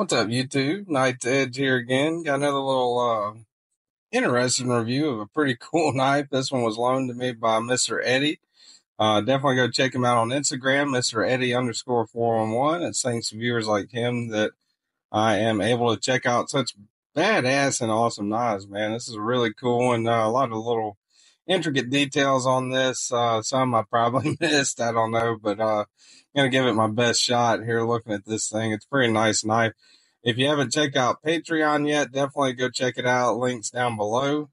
What's up, YouTube? Knight's Edge here again. Got another little interesting review of a pretty cool knife. This one was loaned to me by Mr. Eddie. Definitely go check him out on Instagram, Mr. Eddie_411. It's thanks to viewers like him that I am able to check out such badass and awesome knives, man. This is really cool, and a lot of little intricate details on this. Some I probably missed, I don't know, but gonna give it my best shot here looking at this thing. It's a pretty nice knife. If you haven't checked out Patreon yet, definitely go check it out. Links down below.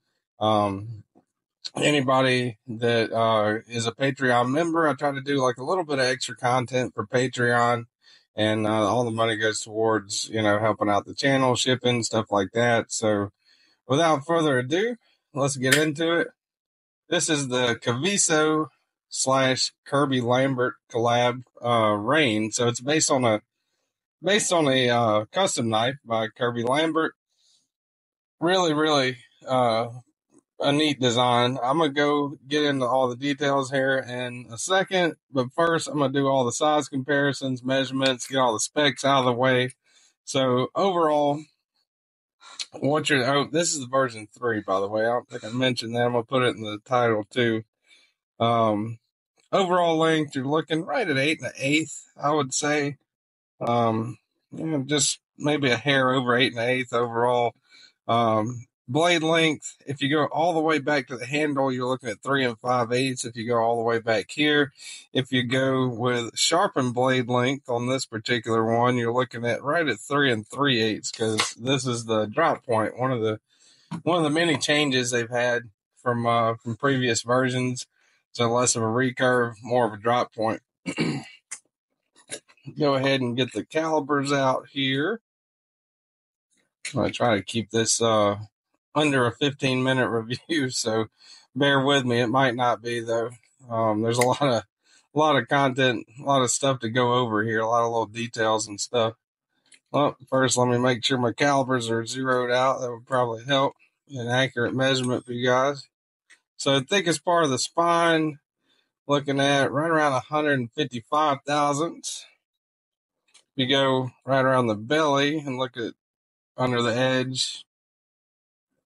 Anybody that is a Patreon member, I try to do like a little bit of extra content for Patreon, and all the money goes towards, helping out the channel, shipping, stuff like that. So without further ado, let's get into it. This is the Kaviso / Kirby Lambert collab, Raine. So it's based on a custom knife by Kirby Lambert. Really, a neat design. I'm going to go get into all the details here in a second, but first I'm going to do all the size comparisons, measurements, get all the specs out of the way. So overall, this is the version 3, by the way. I don't think I mentioned that. I'm going to put it in the title too. Overall length, you're looking right at 8 1/8, I would say. Just maybe a hair over 8 1/8 overall. Blade length, if you go all the way back to the handle, you're looking at 3 5/8. If you go all the way back here, if you go with sharpened blade length on this particular one, you're looking at right at 3 3/8, because this is the drop point. One of the many changes they've had from previous versions. So less of a recurve, more of a drop point. Go ahead and get the calibers out here. I'm going to try to keep this under a 15-minute review, so bear with me. It might not be, though. There's a lot of content, a lot of stuff to go over here, a lot of little details and stuff. Well, first let me make sure my calibers are zeroed out. That would probably help an accurate measurement for you guys. So the thickest part of the spine, looking at right around 155 thousandths. You go right around the belly and look at under the edge,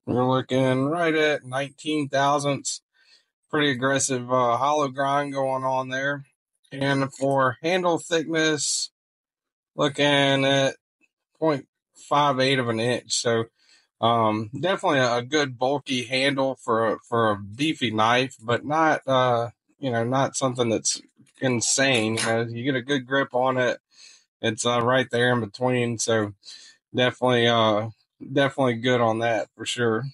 we're looking right at 19 thousandths. Pretty aggressive hollow grind going on there. And for handle thickness, looking at 0.58 of an inch. So definitely a good bulky handle for a beefy knife, but not not something that's insane. You get a good grip on it. It's right there in between, so definitely good on that for sure.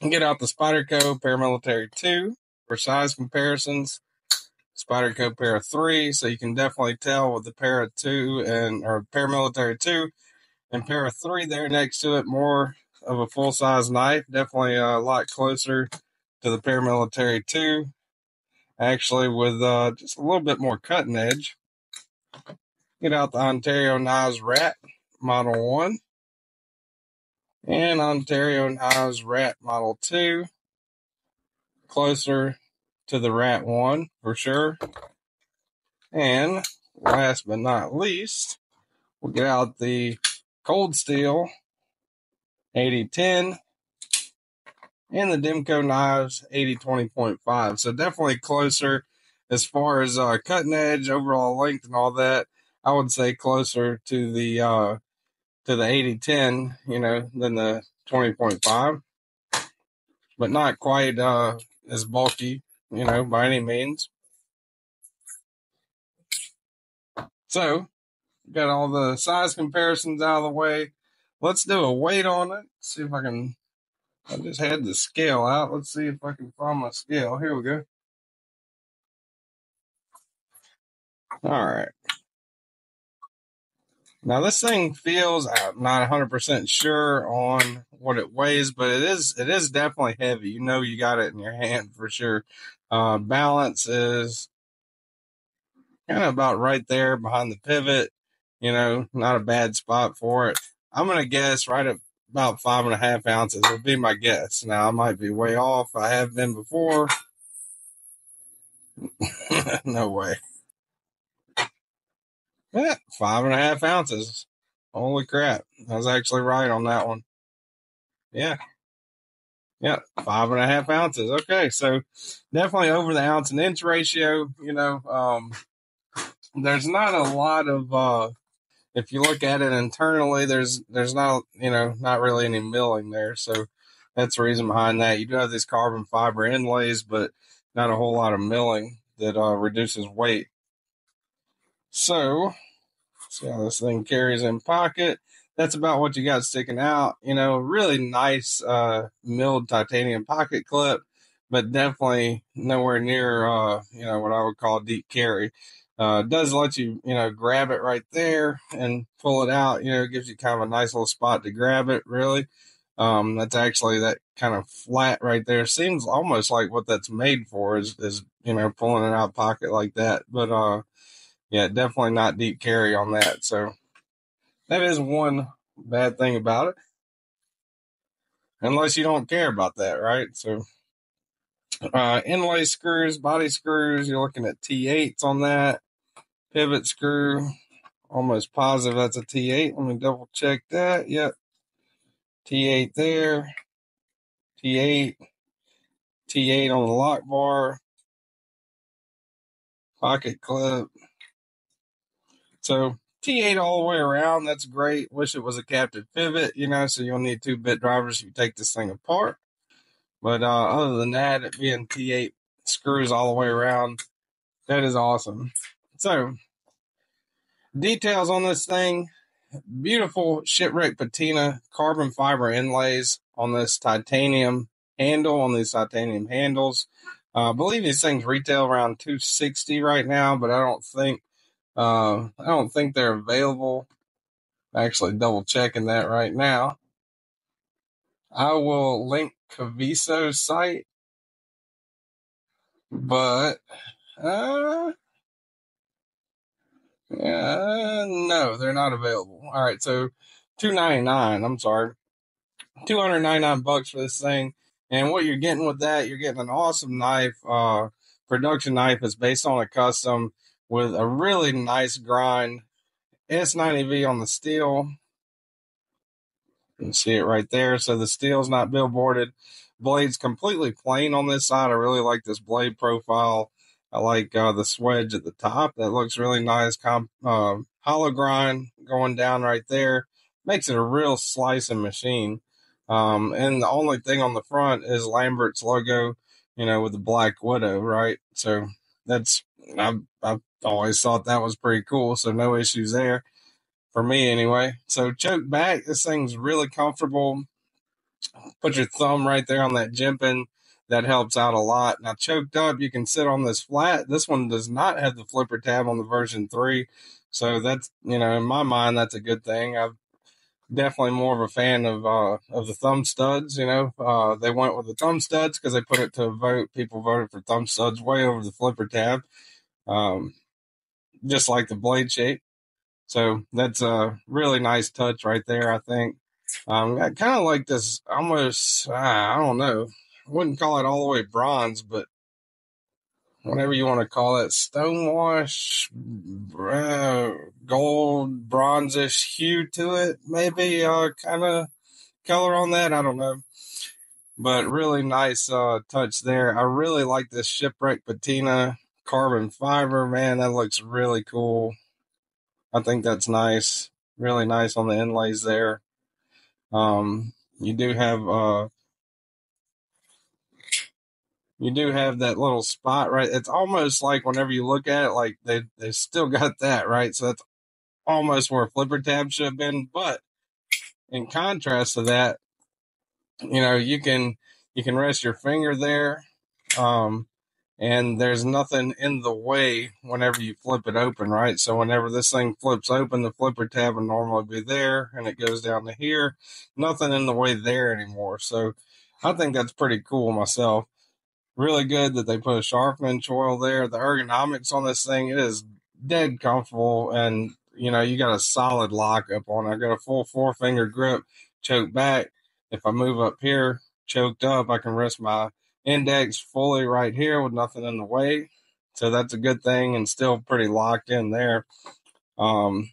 Get out the Spyderco Paramilitary 2 for size comparisons. Spyderco Para 3, so you can definitely tell with the Para 2 or Paramilitary 2 and Para 3 there next to it, more of a full-size knife. Definitely a lot closer to the Paramilitary 2, actually, with just a little bit more cutting edge. Get out the Ontario Knives Rat Model 1 and Ontario Knives Rat Model 2. Closer to the Rat 1 for sure. And last but not least, we'll get out the Cold Steel 8010 and the Demco Knives 8020.5. So definitely closer as far as cutting edge, overall length, and all that. I would say closer to the 8010, than the 20.5, but not quite as bulky, by any means. So, got all the size comparisons out of the way. Let's do a weight on it. See if I can. I just had the scale out. Let's see if I can find my scale. Here we go. All right. Now this thing feels, I'm not 100% sure on what it weighs, but it is definitely heavy. You got it in your hand for sure. Balance is kind of about right there behind the pivot. Not a bad spot for it. I'm going to guess right at about 5.5 ounces would be my guess. Now I might be way off. I have been before. No way. Yeah, 5.5 ounces. Holy crap. I was actually right on that one. Yeah. Yeah. 5.5 ounces. Okay. So definitely over the ounce and inch ratio, there's not a lot of, if you look at it internally, there's not, not really any milling there. So that's the reason behind that. You do have these carbon fiber inlays, but not a whole lot of milling that reduces weight. So, see how this thing carries in pocket. That's about what you got sticking out. Really nice milled titanium pocket clip, but definitely nowhere near what I would call deep carry. It does let you, grab it right there and pull it out. It gives you kind of a nice little spot to grab it, really. That's actually that kind of flat right there. Seems almost like what that's made for is pulling it out of pocket like that. But yeah, definitely not deep carry on that. So that is one bad thing about it, unless you don't care about that, right? So inlay screws, body screws, you're looking at T8s on that. Pivot screw, almost positive that's a T8. Let me double check that. Yep. T8 there. T8. T8 on the lock bar. Pocket clip. So T8 all the way around. That's great. Wish it was a captive pivot, so you'll need 2-bit drivers if you take this thing apart. But other than that, it being T8 screws all the way around, that is awesome. So, details on this thing. Beautiful shipwreck patina carbon fiber inlays on this titanium handle, on these titanium handles. I believe these things retail around $260 right now, but I don't think they're available. Actually double checking that right now. I will link Kaviso's site, but no, they're not available. All right, so $299. I'm sorry, $299 for this thing. And what you're getting with that, you're getting an awesome knife. Production knife is based on a custom with a really nice grind. S90V on the steel. You can see it right there. So the steel's not billboarded. Blade's completely plain on this side. I really like this blade profile. I like the swedge at the top. That looks really nice. Hollow grind going down right there. Makes it a real slicing machine. And the only thing on the front is Lambert's logo, with the Black Widow, right? So I've always thought that was pretty cool. So no issues there for me anyway. So choke back, this thing's really comfortable. Put your thumb right there on that jimping. That helps out a lot. Now choked up, you can sit on this flat. This one does not have the flipper tab on the version 3. So that's, in my mind, that's a good thing. I'm definitely more of a fan of the thumb studs. They went with the thumb studs because they put it to a vote. People voted for thumb studs way over the flipper tab. Just like the blade shape. So that's a really nice touch right there, I think. I kind of like this almost, I don't know, I wouldn't call it all the way bronze, but whatever you want to call it, stonewash, gold, bronzish hue to it, maybe kind of color on that. I don't know. But really nice touch there. I really like this shipwreck patina carbon fiber. Man, that looks really cool. I think that's nice. Really nice on the inlays there. You do have that little spot, right? It's almost like whenever you look at it, like they still got that, right? So that's almost where a flipper tab should have been. But in contrast to that, you can rest your finger there. And there's nothing in the way whenever you flip it open, right? So whenever this thing flips open, the flipper tab will normally be there, and it goes down to here. Nothing in the way there anymore. So I think that's pretty cool myself. Really good that they put a sharpening choil there. The ergonomics on this thing, it is dead comfortable, and you got a solid lock up on it. I got a full 4-finger grip, choke back. If I move up here, choked up, I can rest my index fully right here with nothing in the way. So that's a good thing, and still pretty locked in there. The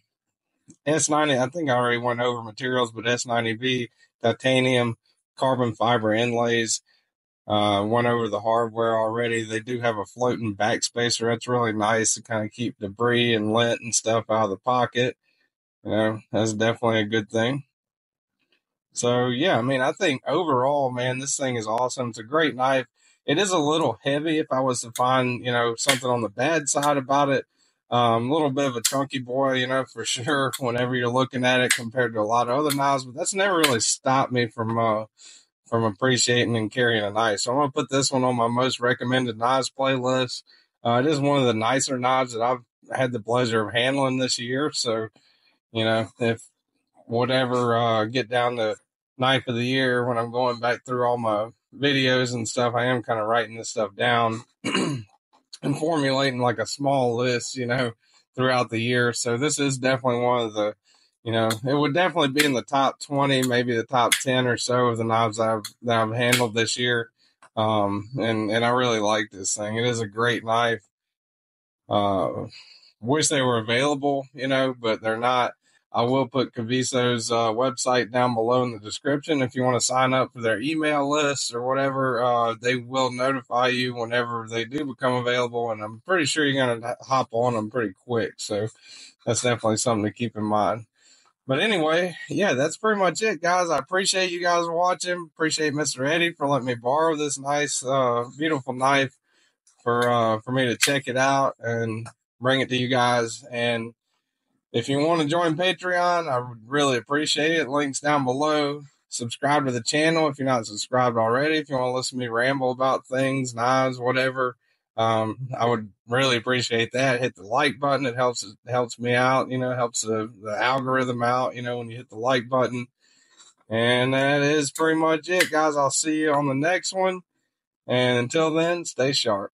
S90, I think I already went over materials, but S90V, titanium, carbon fiber inlays. Went over the hardware already. They do have a floating backspacer. That's really nice to kind of keep debris and lint and stuff out of the pocket. That's definitely a good thing. So yeah, I mean, I think overall, man, this thing is awesome. It's a great knife. It is a little heavy if I was to find, something on the bad side about it. A little bit of a chunky boy, for sure, whenever you're looking at it compared to a lot of other knives, but that's never really stopped me from appreciating and carrying a knife. So I'm gonna put this one on my most recommended knives playlist. It is one of the nicer knives that I've had the pleasure of handling this year. So, if whatever get down to knife of the year when I'm going back through all my videos and stuff, I am kind of writing this stuff down and formulating like a small list, throughout the year. So this is definitely one of the, it would definitely be in the top 20, maybe the top 10 or so of the knives that I've handled this year. And I really like this thing. It is a great knife. Wish they were available, but they're not. I will put Kaviso's website down below in the description if you want to sign up for their email list or whatever. They will notify you whenever they do become available, and I'm pretty sure you're going to hop on them pretty quick. So that's definitely something to keep in mind. But anyway, yeah, that's pretty much it, guys. I appreciate you guys watching. Appreciate Mr. Eddie for letting me borrow this nice, beautiful knife for me to check it out and bring it to you guys. And if you want to join Patreon, I would really appreciate it. Links down below. Subscribe to the channel if you're not subscribed already. If you want to listen to me ramble about things, knives, whatever, I would really appreciate that. Hit the like button. It helps me out, helps the algorithm out, when you hit the like button. And that is pretty much it, guys. I'll see you on the next one. And until then, stay sharp.